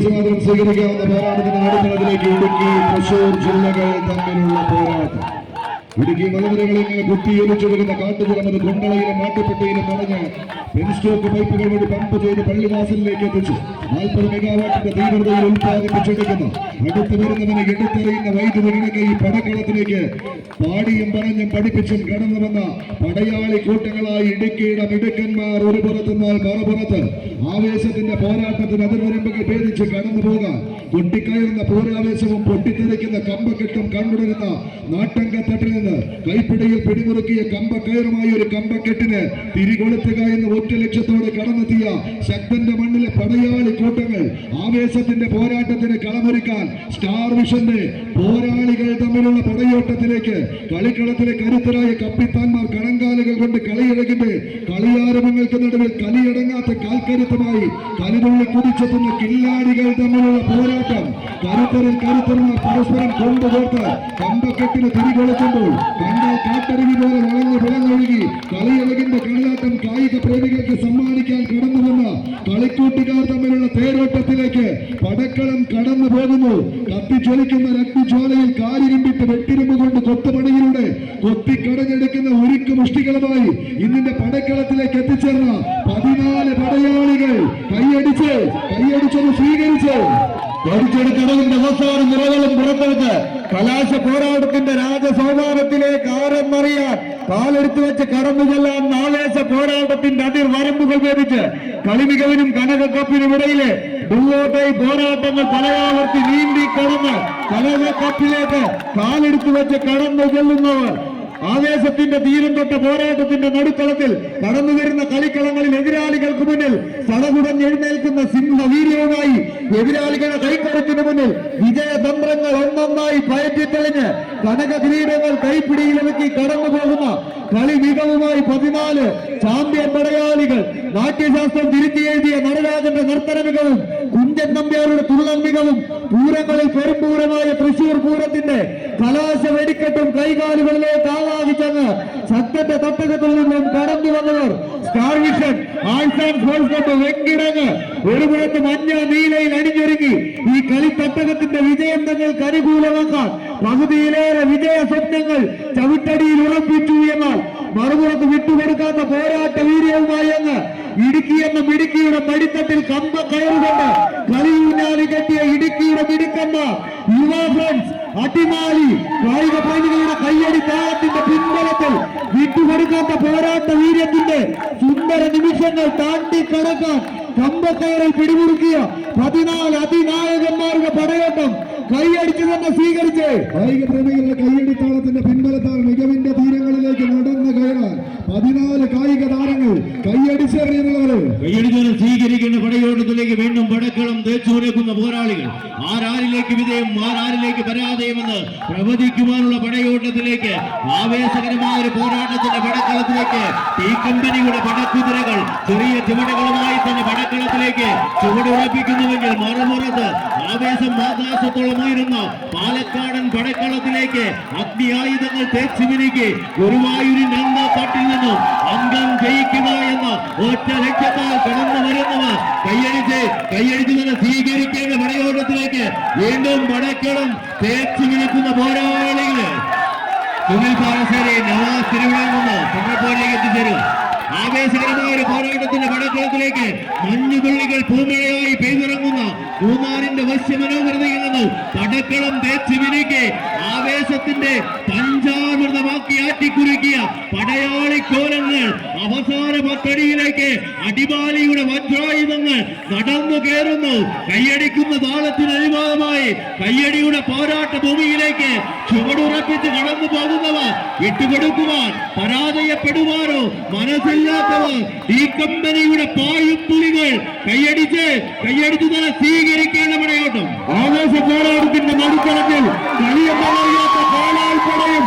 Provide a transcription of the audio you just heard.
മാത്രം സ്വീകരിക്കാവുന്ന പോരാട്ടത്തിന്റെ നടുത്തളത്തിലേക്ക് ഇടുക്കി തൃശൂർ ജില്ലകൾ തമ്മിലുള്ള പോരാട്ടം. ഇടുക്കി മലനിരകളിൽ നിന്ന് കുത്തിയൊലിച്ചു വരുന്ന കാട്ടുകുളമത് കുണ്ടളയിലും മാട്ടുപ്പെട്ടിയിലും നിറഞ്ഞ് പെൻസ്റ്റോക്ക് പൈപ്പുകൾ വഴി പമ്പ് ചെയ്ത് പള്ളിവാസലിലേക്ക് എത്തിച്ചു 40 മെഗാവാട്ടിന്റെ തീവ്രതയിൽ ഉത്പാദിപ്പിച്ചെടുക്കുന്ന അടുത്ത് വരുന്നവനെ എടുത്തെറിയുന്ന വൈദ്യുതി കിടക്കെ ഈ പടക്കളത്തിലേക്ക് പാടിയും പറഞ്ഞും പഠിപ്പിച്ചും കടന്നു വന്ന പടയാളി കൂട്ടങ്ങളായി ഇടുക്കിയുടെ മിടുക്കന്മാർ ഒരു പുറത്തുനിന്നാൽ മറുപുറത്ത് ആവേശത്തിന്റെ പോരാട്ടത്തിന് അതിർവരമ്പുകൾ ഭേദിച്ച് കടന്നു പോകാൻ കൊട്ടിക്കയറുന്ന പൂരാവേശവും പൊട്ടിത്തെറിക്കുന്ന കമ്പക്കെട്ടും കണ്ടുടരുന്ന നാട്ടങ്കത്തട്ടിൽ നിന്ന് കൈപ്പിടിയിൽ പിടിമുറുക്കിയ കമ്പക്കയറുമായി ഒരു കമ്പക്കെട്ടിന് തിരികൊളുത്തുക എന്ന ഒറ്റ ലക്ഷ്യത്തോടെ കടന്നെത്തിയ ശക്തന്റെ മണ്ണിലെ പടയാളി കൂട്ടങ്ങൾ ആവേശത്തിന്റെ പോരാട്ടത്തിന് കളമൊരുക്കാൻ സ്റ്റാർ വിഷന്റെ പോരാളികൾ തമ്മിലുള്ള പടയോട്ടത്തിലേക്ക് കളിക്കളത്തിലെ കരുത്തരായ കപ്പിത്താന്മാർ കണങ്കാലുകൾ കൊണ്ട് കളിയഴകിന്റെ കളിയാരവങ്ങൾക്ക് നടുവിൽ കലിയടങ്ങാത്ത കാൽക്കരുത്തുമായി കലിതുള്ളി കുതിച്ചെത്തുന്ന കില്ലാടികൾ തമ്മിലുള്ള പോരാട്ടം കരുത്തരിൽ കരുത്തരുന്ന പരസ്പരം കൊണ്ടുപോർത്ത് കമ്പക്കെട്ടിന് തിരികൊളുത്തുമ്പോൾ കണ്ടാൽ കാട്ടരുവി പോലെ വളഞ്ഞു വിളഞ്ഞൊഴുകി കളിയഴകിന്റെ കളിയാട്ടം കായിക പ്രേമികൾക്ക് സമ്മാനിക്കാൻ കടന്നു വന്ന കളിക്കൂട്ടുകാർ തമ്മിലുള്ള തേരോട്ടത്തിലേക്ക് പടക്കളം കടന്നു പോകുന്നു. കത്തിച്ചൊലിക്കുന്ന രക്തജ്വാലയിൽ കാരിരുമ്പിട്ട് വെട്ടിരുമ്പ് കൊണ്ട് കൊത്തുപണിയിലൂടെ കൊത്തിക്കടഞ്ഞെടുക്കുന്ന ഉരുക്ക് മുഷ്ടികളുമായി ഇന്നിന്റെ പടക്കളത്തിലേക്ക് എത്തിച്ചേർന്ന 14 പടയാളികൾ കൈയടിച്ചത് സ്വീകരിച്ച് പഠിച്ചെടുത്തതിന്റെ അവസാന നിറകളും പുറത്തെടുത്ത് കലാശ പോരാട്ടത്തിന്റെ രാജസോപാനത്തിലേക്ക് ആരെന്നറിയാൻ കാലെടുത്തു വെച്ച് കടന്നു ചെല്ലാൻ ആവേശ പോരാട്ടത്തിന്റെ അതിർ വരമ്പുകൾ ഭേദിച്ച് കളിമികവിനും കനകക്കപ്പിനും ഇടയിലെ ഡുവോട്ടൈ പോരാട്ടങ്ങൾ പലയാവർത്തി നീന്തി കടന്ന് കനകക്കപ്പിലേക്ക് കാലെടുത്തു വെച്ച് കടന്നു ചെല്ലുന്നവർ ആവേശത്തിന്റെ തീരം തൊട്ട പോരാട്ടത്തിന്റെ നടുക്കളത്തിൽ കടന്നു വരുന്ന കളിക്കളങ്ങളിൽ എതിരാളികൾക്ക് മുന്നിൽ സടകുടഞ്ഞ് എഴുന്നേൽക്കുന്ന സിംഹവീര്യവുമായി എതിരാളികളുടെ കൈക്കരുത്തിന് മുന്നിൽ വിജയതന്ത്രങ്ങൾ ഒന്നൊന്നായി പയറ്റിത്തെളിഞ്ഞ് കനക കിരീടങ്ങൾ കൈപ്പിടിയിലിറക്കി കടന്നു പോകുന്ന കളി മികവുമായി 14 ചാമ്പ്യൻ പടയാളികൾ നാട്യശാസ്ത്രം തിരുത്തി എഴുതിയ നടരാജന്റെ നർത്തന മികവും കുഞ്ചൻ നമ്പ്യാരുടെ തുള്ളൽ മികവും പൂരങ്ങളിൽ പെരുമ്പൂരമായ തൃശൂർ പൂരത്തിന്റെ കലാശ വെടിക്കെട്ടും കൈകാലുകളിലേക്ക് ആവാഹിച്ചങ്ങ് ശക്തന്റെ തട്ടകത്തിൽ നിന്നും കടന്നു വന്നവർ star vision arts and sports club Venkitangu ഒരു പുറത്ത് മഞ്ഞ നീലയിൽ അണിഞ്ഞൊരുങ്ങി ഈ കളിത്തട്ടകത്തിന്റെ വിജയം തങ്ങൾക്ക് അനുകൂലമാക്കാൻ പകുതിയിലേറെ വിജയ സ്വപ്നങ്ങൾ ചവിട്ടടിയിൽ ഉറപ്പിച്ചു എന്നാൽ മറുപുറത്ത് വിട്ടുകൊടുക്കാത്ത പോരാട്ട വീര്യവുമായി അങ്ങ് ഇടുക്കി എന്ന മിടുക്കിയുടെ പടിത്തട്ടിൽ കമ്പ കയറുകൊണ്ട് കളിയൂഞ്ഞാലി കെട്ടിയ ഇടുക്കിയുടെ മിടുക്കന്മാർ യുവ ഫ്രണ്ട്സ് അടിമാലി കായിക പ്രേമികളുടെ കയ്യടി താളത്തിന്റെ പിൻബലത്തിൽ വിട്ടുകൊടുക്കാത്ത പോരാട്ട വീര്യത്തിന്റെ സുന്ദര നിമിഷങ്ങൾ താണ്ടി കടക്കാൻ കമ്പക്കയറിൽ പിടിമുറുക്കിയ 14 അതിനായകന്മാരുടെ പടയോട്ടം കൈയടിച്ചു തന്നെ സ്വീകരിച്ച് കായിക പ്രേമികളുടെ കയ്യടി താളത്തിന്റെ പിൻബലത്താൽ മികവിന്റെ തീരങ്ങളിലേക്ക് നടന്നു കയറാൻ 14 കായിക താരങ്ങൾ കൈയടിച്ചു സ്വീകരിക്കുന്ന പടയോട്ടത്തിലേക്ക് വീണ്ടും പടക്കളം തേച്ചുകൊടുക്കുന്ന പോരാളികൾ ആരാരിലേക്ക് വിജയം ആരാരിലേക്ക് പരാജയമെന്ന് പ്രവചിക്കുവാനുള്ള പടയോട്ടത്തിലേക്ക് ആവേശകരമായ ഒരു പോരാട്ടത്തിന്റെ പടക്കളത്തിലേക്ക് ഈ കമ്പനിയുടെ പടക്കുതിരകൾ ചെറിയ ചുവടുകളുമായി തന്നെ പടക്കളത്തിലേക്ക് ചുവടുറപ്പിക്കുന്നുവെങ്കിൽ മറുപുറത്ത് ആവേശം ആകാശത്തോളമായിരുന്ന പാലക്കാടൻ പടക്കളത്തിലേക്ക് അഗ്നി ആയുധങ്ങൾ തേച്ചുമിനിക്ക് ഗുരുവായൂരിൻ അങ്കത്തട്ടിൽ നിന്നും അംഗം ജയിക്കുക എന്ന ഒറ്റ ലക്ഷ്യത്താൽ കടന്നു വരുന്നവർ കൈയടിച്ച് തന്നെ സ്വീകരിക്കേണ്ട പടയോട്ടത്തിലേക്ക് വീണ്ടും പടക്കളം തേച്ചുമിനിക്കുന്ന പോരാളികൾ സുനിൽ പാറശ്ശേരി നവാസ് തിരുവിഴാമെന്ന് സിംഗപ്പൂരിലേക്ക് എത്തിച്ചേരും. ആവേശകരമായ ഒരു പോരാട്ടത്തിന്റെ പടക്കളത്തിലേക്ക് മഞ്ഞുതുള്ളികൾ പൂമഴയായി പെയ്തിറങ്ങുന്ന പൂമാരിന്റെ വശ്യമനോഹരതയിൽ നിന്ന് പടക്കളം തേച്ചുമിനിക്ക് ആവേശത്തിന്റെ പഞ്ചാമൃതമാക്കി ആറ്റിക്കുരുക്കിയ പടയാളി കോലങ്ങൾ അവസാന പത്തടിയിലേക്ക് അടിമാലിയുടെ വജ്രായുധങ്ങൾ നടന്നു കയറുന്നു. കയ്യടിക്കുന്ന താളത്തിന് അനുവാദമായി കയ്യടിയുടെ പോരാട്ട ഭൂമിയിലേക്ക് ചുവടുറപ്പിച്ച് കടന്നു പോകുന്നവർ വിട്ടുകൊടുക്കുവാൻ പരാജയപ്പെടുവാനോ മനസ്സില്ലാത്തവർ ഈ കമ്പനിയുടെ പായുപ്പുലികൾ കൈയടിച്ച് തന്നെ സ്വീകരിക്കേണ്ട പടയോട്ടം. ആവേശ പോരാട്ടത്തിന്റെ നടുക്കളത്തിൽ കളിയറിയാത്ത കാലാൽപ്പടയും